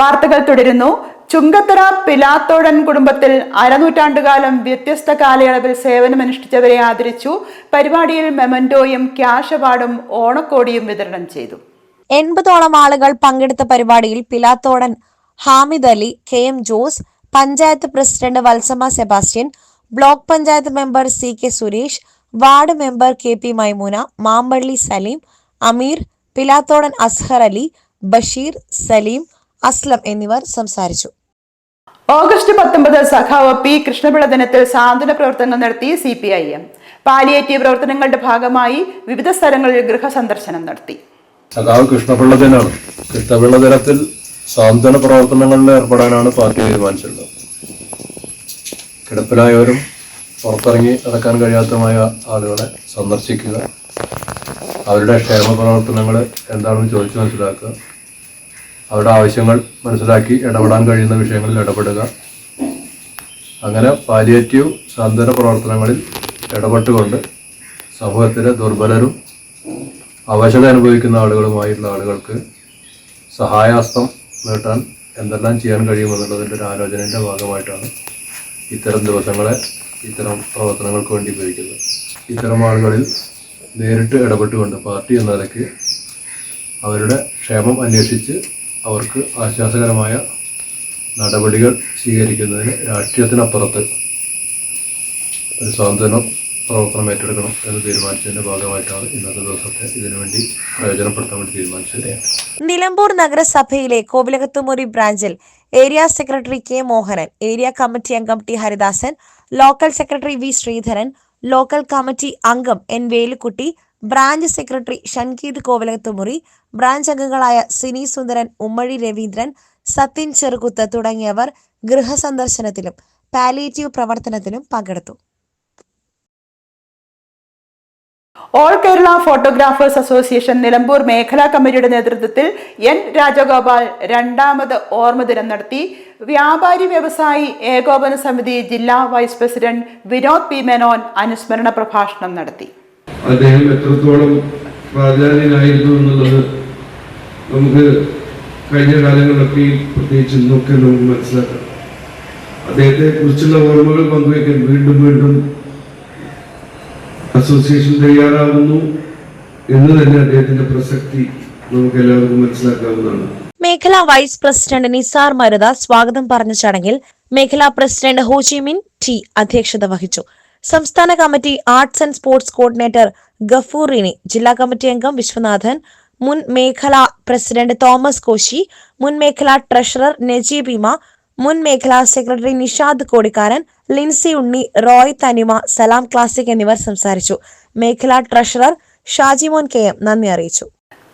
വാർത്തകൾ തുടരുന്നു. ചുങ്കത്തറ പിലാത്തോടൻ കുടുംബത്തിൽ അരനൂറ്റാണ്ടുകാലം വ്യത്യസ്ത കാലയളവിൽ സേവനമനുഷ്ഠിച്ചവരെ ആദരിച്ചു. പരിപാടിയിൽ മെമന്റോയും ക്യാഷ് അവാർഡും ഓണക്കോടിയും വിതരണം ചെയ്തു. 80ഓളം ആളുകൾ പങ്കെടുത്ത പരിപാടിയിൽ Pilathodan Hamid Ali, KM Jose, panchayat president Valsamma Sebastian, block panchayat member CK Suresh, ward member KP Maimoona, Mampally Saleem, Ameer, Pilathodan Azhar Ali, Basheer, Saleem, Aslam എന്നിവർ സംസാരിച്ചു. ഓഗസ്റ്റ് 19 സഖാവ് P കൃഷ്ണപിള്ള ദിനത്തിൽ സാന്ത്വന പ്രവർത്തനങ്ങൾ നടത്തി CPIM. പാലിയേറ്റീവ് പ്രവർത്തനങ്ങളുടെ ഭാഗമായി വിവിധ സ്ഥലങ്ങളിൽ ഗൃഹസന്ദർശനം നടത്തി. സഖാവ് കൃഷ്ണപിള്ള ദിനമാണ്. കൃഷ്ണപിള്ള ദിനത്തിൽ സാന്ത്വന പ്രവർത്തനങ്ങളിൽ ഏർപ്പെടാനാണ് പാർട്ടി തീരുമാനിച്ചിട്ടുള്ളത്. കിടപ്പിലായവരും പുറത്തിറങ്ങി നടക്കാൻ കഴിയാത്തതുമായ ആളുകളെ സന്ദർശിക്കുക, അവരുടെ ക്ഷേമ പ്രവർത്തനങ്ങൾ എന്താണെന്ന് ചോദിച്ചു മനസ്സിലാക്കുക, അവരുടെ ആവശ്യങ്ങൾ മനസ്സിലാക്കി ഇടപെടാൻ കഴിയുന്ന വിഷയങ്ങളിൽ ഇടപെടുക. അങ്ങനെ പാലിയേറ്റീവ് സാന്ത്വന പ്രവർത്തനങ്ങളിൽ ഇടപെട്ടുകൊണ്ട് സമൂഹത്തിലെ ദുർബലരും അവശത അനുഭവിക്കുന്ന ആളുകളുമായിട്ടുള്ള ആളുകൾക്ക് സഹായഹസ്തം നീട്ടാൻ എന്തെല്ലാം ചെയ്യാൻ കഴിയുമെന്നുള്ളതിൻ്റെ ഒരു ആലോചനയുടെ ഭാഗമായിട്ടാണ് ഇത്തരം ദിവസങ്ങളെ ഇത്തരം പ്രവർത്തനങ്ങൾക്ക് വേണ്ടി ഉപയോഗിക്കുന്നത്. ഇത്തരം ആളുകളിൽ നേരിട്ട് ഇടപെട്ടുകൊണ്ട് പാർട്ടി എന്ന നിലയ്ക്ക് അവരുടെ ക്ഷേമം അന്വേഷിച്ച് അവർക്ക് ആശ്വാസകരമായ നടപടികൾ സ്വീകരിക്കുന്നതിന് രാഷ്ട്രീയത്തിനപ്പുറത്ത് ഒരു സാന്ത്വന പ്രവർത്തനം ഏറ്റെടുക്കണം എന്ന് തീരുമാനിച്ചതിന്റെ ഭാഗമായിട്ടാണ് ഇന്നത്തെ ദിവസത്തെ ഇതിനുവേണ്ടി പ്രയോജനപ്പെടുത്താൻ വേണ്ടി തീരുമാനിച്ചത്. നിലമ്പൂർ നഗരസഭയിലെ കോവിലകത്തുമുറി ബ്രാഞ്ചിൽ area secretary K Mohanan, area committee അംഗം T Haridasan, local secretary V Sreedharan, local committee അംഗം N Velukutty, branch secretary ഷൻകീത് Kovilakathumuri, branch അംഗങ്ങളായ സിനി സുന്ദരൻ, ഉമ്മഴി രവീന്ദ്രൻ, സത്യൻ ചെറുകുത്ത് തുടങ്ങിയവർ ഗൃഹസന്ദർശനത്തിലും പാലിയേറ്റീവ് പ്രവർത്തനത്തിലും പങ്കെടുത്തു. All Kerala photographers association Nilambur മേഖലാ കമ്മിറ്റിയുടെ നേതൃത്വത്തിൽ N രാജഗോപാൽ 2ാമത് ഓർമ്മ ദിനം നടത്തി. വ്യാപാരി വ്യവസായി ഏകോപന സമിതി ജില്ലാ vice president Vinod P Menon അനുസ്മരണ പ്രഭാഷണം നടത്തി. അദ്ദേഹം എത്രത്തോളം പ്രാധാന്യനായിരുന്നു എന്നുള്ളത് നമുക്ക് കഴിഞ്ഞ കാലങ്ങളിലൊക്കെ പ്രത്യേകിച്ച് ഇന്നൊക്കെ നമുക്ക് മനസ്സിലാക്കാം. അദ്ദേഹത്തെ കുറിച്ചുള്ള ഓർമ്മകൾ പങ്കുവയ്ക്കാൻ വീണ്ടും വീണ്ടും അസോസിയേഷൻ തയ്യാറാവുന്നു എന്ന് തന്നെ അദ്ദേഹത്തിന്റെ പ്രസക്തി നമുക്ക് എല്ലാവർക്കും മനസ്സിലാക്കാവുന്നതാണ്. മേഖലാ വൈസ് പ്രസിഡന്റ് നിസാർ മരുത സ്വാഗതം പറഞ്ഞ ചടങ്ങിൽ മേഖലാ പ്രസിഡന്റ് ഹോജിമിൻ T അധ്യക്ഷത വഹിച്ചു. സംസ്ഥാന committee arts and sports coordinator ഗഫൂറിനി, ജില്ലാ കമ്മിറ്റി അംഗം വിശ്വനാഥൻ, മുൻ മേഖലാ പ്രസിഡന്റ് തോമസ് കോശി, മുൻ മേഖലാ ട്രഷറർ നജീബ് ഇമ, മുൻ മേഖലാ സെക്രട്ടറി നിഷാദ് കോടിക്കാരൻ, ലിൻസി ഉണ്ണി, റോയ് തനിമ, സലാം ക്ലാസിക് എന്നിവർ സംസാരിച്ചു. മേഖലാ ട്രഷറർ ഷാജിമോൻ KM നന്ദി അറിയിച്ചു.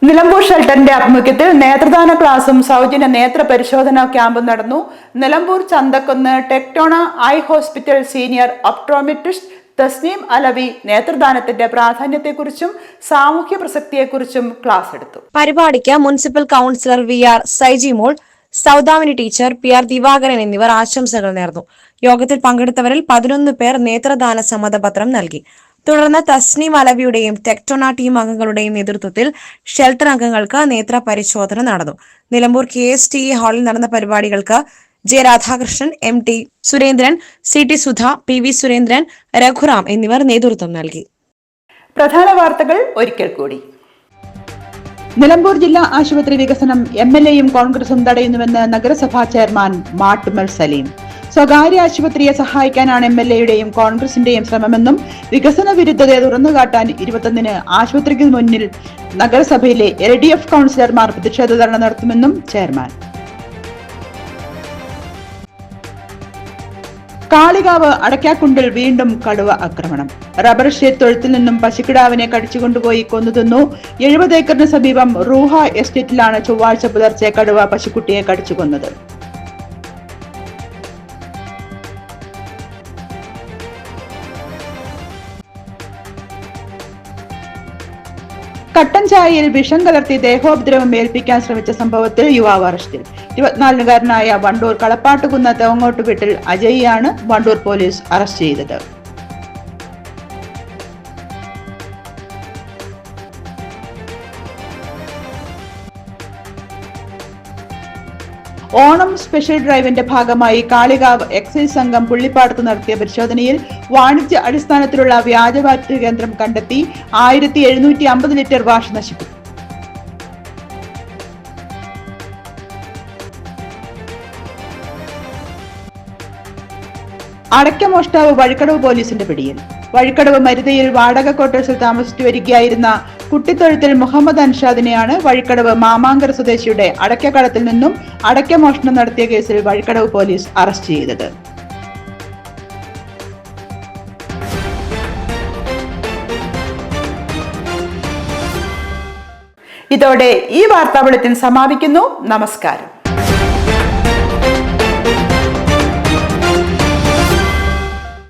നിലമ്പൂർ ഷെൽട്ടറിന്റെ ആഭിമുഖ്യത്തിൽ നേത്രദാന ക്ലാസും സൗജന്യ നേത്ര പരിശോധനാ ക്യാമ്പും നടന്നു. Nilambur Chanthakkunnu Tectona eye hospital senior optometrist Thasneem Alavi നേത്രദാനത്തിന്റെ പ്രാധാന്യത്തെക്കുറിച്ചും സാമൂഹ്യ പ്രസക്തിയെക്കുറിച്ചും ക്ലാസ് എടുത്തു. പരിപാടിക്ക് municipal councillor VR Saijimol, Saudamini teacher, PR Divakaran എന്നിവർ ആശംസകൾ നേർന്നു. യോഗത്തിൽ പങ്കെടുത്തവരിൽ 11 പേർ നേത്രദാന സമ്മതപത്രം നൽകി. തുടർന്ന് തസ്നീം അലവിയുടെയും ടെക്ടോണ ടീം അംഗങ്ങളുടെയും നേതൃത്വത്തിൽ ഷെൽട്ടർ അംഗങ്ങൾക്ക് നേത്ര പരിശോധന നടന്നു. നിലമ്പൂർ KSTE ഹാളിൽ നടന്ന പരിപാടികൾക്ക് J Radhakrishnan, MT Surendran, CT Sudha, PV Surendran, Raghuram എന്നിവർ നേതൃത്വം നൽകി. പ്രധാന വാർത്തകൾ ഒരിക്കൽ കൂടി. നിലമ്പൂർ ജില്ലാ ആശുപത്രി വികസനം MLAയും കോൺഗ്രസും തടയുന്നുവെന്ന് നഗരസഭാ ചെയർമാൻ മാട്ടുമ്മൽ സലീം. സ്വകാര്യ ആശുപത്രിയെ സഹായിക്കാനാണ് MLAയുടെയും കോൺഗ്രസിന്റെയും ശ്രമമെന്നും വികസന വിരുദ്ധതയെ തുറന്നുകാട്ടാൻ 21-ന് ആശുപത്രിക്ക് മുന്നിൽ നഗരസഭയിലെ LDF കൗൺസിലർമാർ പ്രതിഷേധ ധർണ നടത്തുമെന്നും ചെയർമാൻ. കാളികാവ് അടയ്ക്കാക്കുണ്ടിൽ വീണ്ടും കടുവ ആക്രമണം. റബ്ബർ ഷീറ്റ് തൊഴുത്തിൽ നിന്നും പശുക്കിടാവിനെ കടിച്ചുകൊണ്ടുപോയി കൊന്നുതിന്നു. 70 ഏക്കറിന് സമീപം റൂഹ എസ്റ്റേറ്റിലാണ് ചൊവ്വാഴ്ച പുലർച്ചെ കടുവ പശുക്കുട്ടിയെ കടിച്ചു കൊന്നത്. കട്ടൻ ചായയിൽ വിഷം കലർത്തി ദേഹോപദ്രവം ഏൽപ്പിക്കാൻ ശ്രമിച്ച സംഭവത്തിൽ യുവാവ് അറസ്റ്റിൽ. 24-കാരനായ വണ്ടൂർ കളപ്പാട്ടുകുന്ന തേങ്ങോട്ട് വീട്ടിൽ അജയ്യാണ് വണ്ടൂർ പോലീസ് അറസ്റ്റ് ചെയ്തത്. ഓണം സ്പെഷ്യൽ ഡ്രൈവിന്റെ ഭാഗമായി കാളികാവ് എക്സൈസ് സംഘം പുള്ളിപ്പാടത്ത് നടത്തിയ പരിശോധനയിൽ വാണിജ്യ അടിസ്ഥാനത്തിലുള്ള വ്യാജ വാറ്റ് കേന്ദ്രം കണ്ടെത്തി 1750 ലിറ്റർ വാഷ് നശിപ്പിച്ചു. അടയ്ക്ക മോഷ്ടാവ് വഴിക്കടവ് പോലീസിന്റെ പിടിയിൽ. വഴിക്കടവ് മരുതയിൽ വാടക ക്വാർട്ടേഴ്സിൽ താമസിച്ചു വരികയായിരുന്ന കുട്ടിത്തൊഴുത്തിൽ മുഹമ്മദ് അൻഷാദിനെയാണ് വഴിക്കടവ് മാമാങ്കര സ്വദേശിയുടെ അടയ്ക്കക്കടത്തിൽ നിന്നും അടയ്ക്ക മോഷണം നടത്തിയ കേസിൽ വഴിക്കടവ് പോലീസ് അറസ്റ്റ് ചെയ്തത്. ഇതോടെ ഈ വാർത്താ ബുള്ളറ്റിൻ സമാപിക്കുന്നു. നമസ്കാരം.